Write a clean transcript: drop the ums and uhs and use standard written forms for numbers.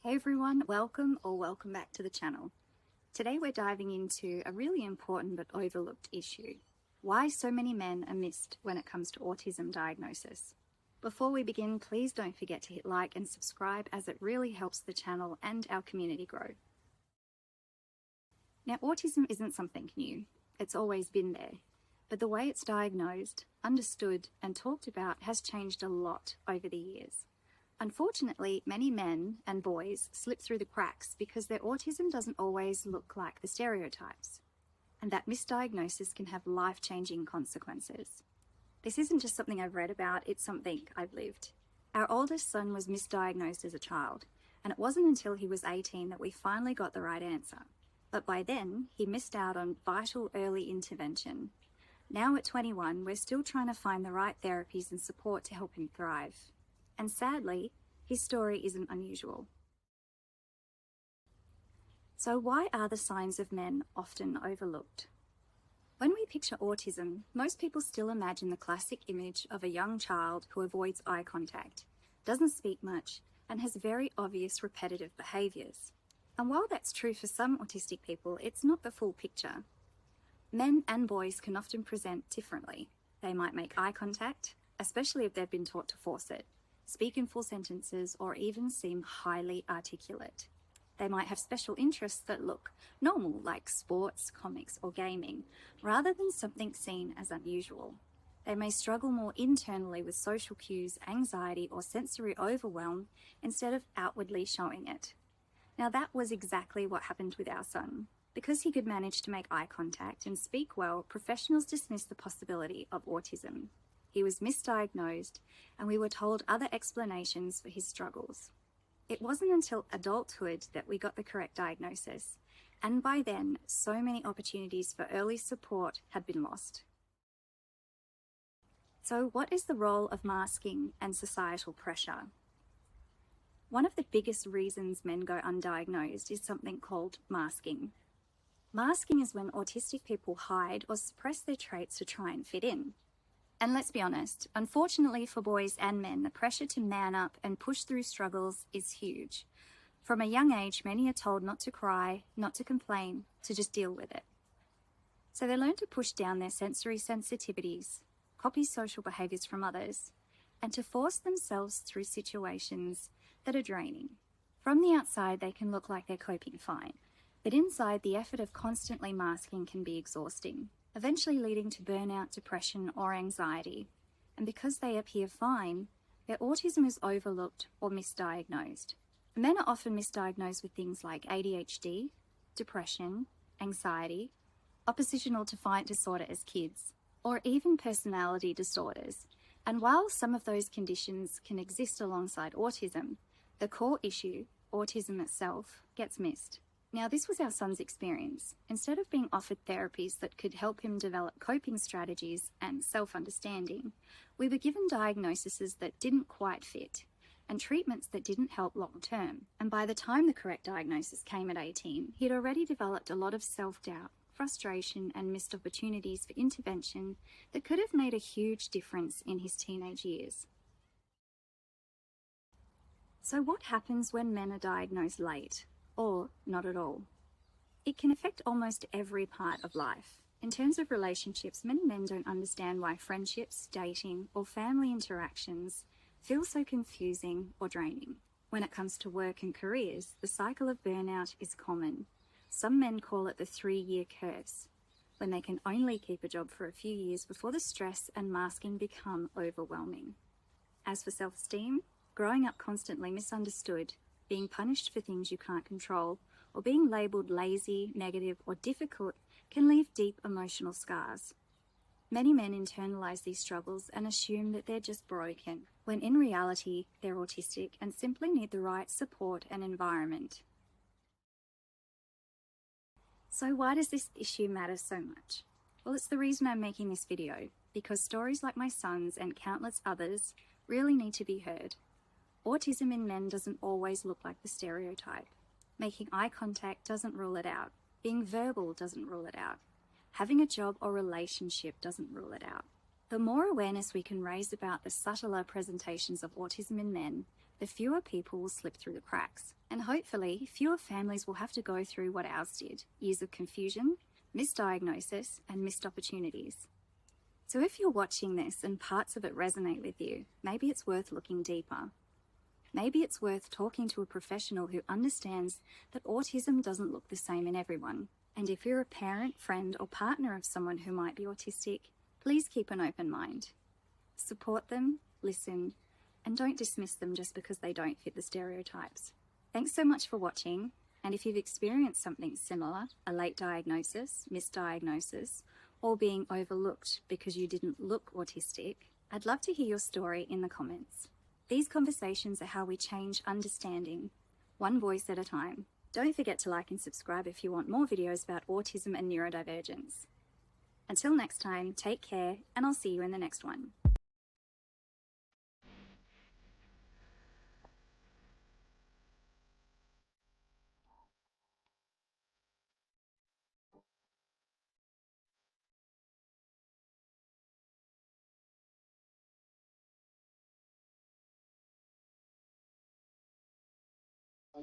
Hey everyone, welcome back to the channel. Today we're diving into a really important but overlooked issue. Why so many men are missed when it comes to autism diagnosis. Before we begin, please don't forget to hit like and subscribe as it really helps the channel and our community grow. Now, autism isn't something new. It's always been there. But the way it's diagnosed, understood and talked about has changed a lot over the years. Unfortunately, many men and boys slip through the cracks because their autism doesn't always look like the stereotypes, and that misdiagnosis can have life-changing consequences. This isn't just something I've read about, it's something I've lived. Our oldest son was misdiagnosed as a child, and it wasn't until he was 18 that we finally got the right answer. But by then, he missed out on vital early intervention. Now at 21, we're still trying to find the right therapies and support to help him thrive. And sadly, his story isn't unusual. So why are the signs of men often overlooked? When we picture autism, most people still imagine the classic image of a young child who avoids eye contact, doesn't speak much, and has very obvious repetitive behaviours. And while that's true for some autistic people, it's not the full picture. Men and boys can often present differently. They might make eye contact, especially if they've been taught to force it, speak in full sentences, or even seem highly articulate. They might have special interests that look normal, like sports, comics, or gaming, rather than something seen as unusual. They may struggle more internally with social cues, anxiety, or sensory overwhelm instead of outwardly showing it. Now, that was exactly what happened with our son. Because he could manage to make eye contact and speak well, professionals dismissed the possibility of autism. He was misdiagnosed, and we were told other explanations for his struggles. It wasn't until adulthood that we got the correct diagnosis, and by then, so many opportunities for early support had been lost. So what is the role of masking and societal pressure? One of the biggest reasons men go undiagnosed is something called masking. Masking is when autistic people hide or suppress their traits to try and fit in. And let's be honest, unfortunately for boys and men, the pressure to man up and push through struggles is huge. From a young age, many are told not to cry, not to complain, to just deal with it. So they learn to push down their sensory sensitivities, copy social behaviours from others, and to force themselves through situations that are draining. From the outside, they can look like they're coping fine, but inside, the effort of constantly masking can be exhausting, eventually leading to burnout, depression, or anxiety. And because they appear fine, their autism is overlooked or misdiagnosed. Men are often misdiagnosed with things like ADHD, depression, anxiety, oppositional defiant disorder as kids, or even personality disorders. And while some of those conditions can exist alongside autism, the core issue, autism itself, gets missed. Now, this was our son's experience. Instead of being offered therapies that could help him develop coping strategies and self-understanding, we were given diagnoses that didn't quite fit and treatments that didn't help long-term. And by the time the correct diagnosis came at 18, he'd already developed a lot of self-doubt, frustration, and missed opportunities for intervention that could have made a huge difference in his teenage years. So what happens when men are diagnosed late? Or not at all? It can affect almost every part of life. In terms of relationships, many men don't understand why friendships, dating, or family interactions feel so confusing or draining. When it comes to work and careers, the cycle of burnout is common. Some men call it the 3-year curse, when they can only keep a job for a few years before the stress and masking become overwhelming. As for self-esteem, growing up constantly misunderstood, being punished for things you can't control, or being labelled lazy, negative, or difficult can leave deep emotional scars. Many men internalise these struggles and assume that they're just broken, when in reality they're autistic and simply need the right support and environment. So why does this issue matter so much? Well, it's the reason I'm making this video, because stories like my son's and countless others really need to be heard. Autism in men doesn't always look like the stereotype. Making eye contact doesn't rule it out. Being verbal doesn't rule it out. Having a job or relationship doesn't rule it out. The more awareness we can raise about the subtler presentations of autism in men, the fewer people will slip through the cracks, and hopefully fewer families will have to go through what ours did: years of confusion, misdiagnosis, and missed opportunities. So if you're watching this and parts of it resonate with you, maybe it's worth looking deeper. Maybe it's worth talking to a professional who understands that autism doesn't look the same in everyone. And if you're a parent, friend, or partner of someone who might be autistic, please keep an open mind. Support them, listen, and don't dismiss them just because they don't fit the stereotypes. Thanks so much for watching, and if you've experienced something similar, a late diagnosis, misdiagnosis, or being overlooked because you didn't look autistic, I'd love to hear your story in the comments. These conversations are how we change understanding, one voice at a time. Don't forget to like and subscribe if you want more videos about autism and neurodivergence. Until next time, take care, and I'll see you in the next one.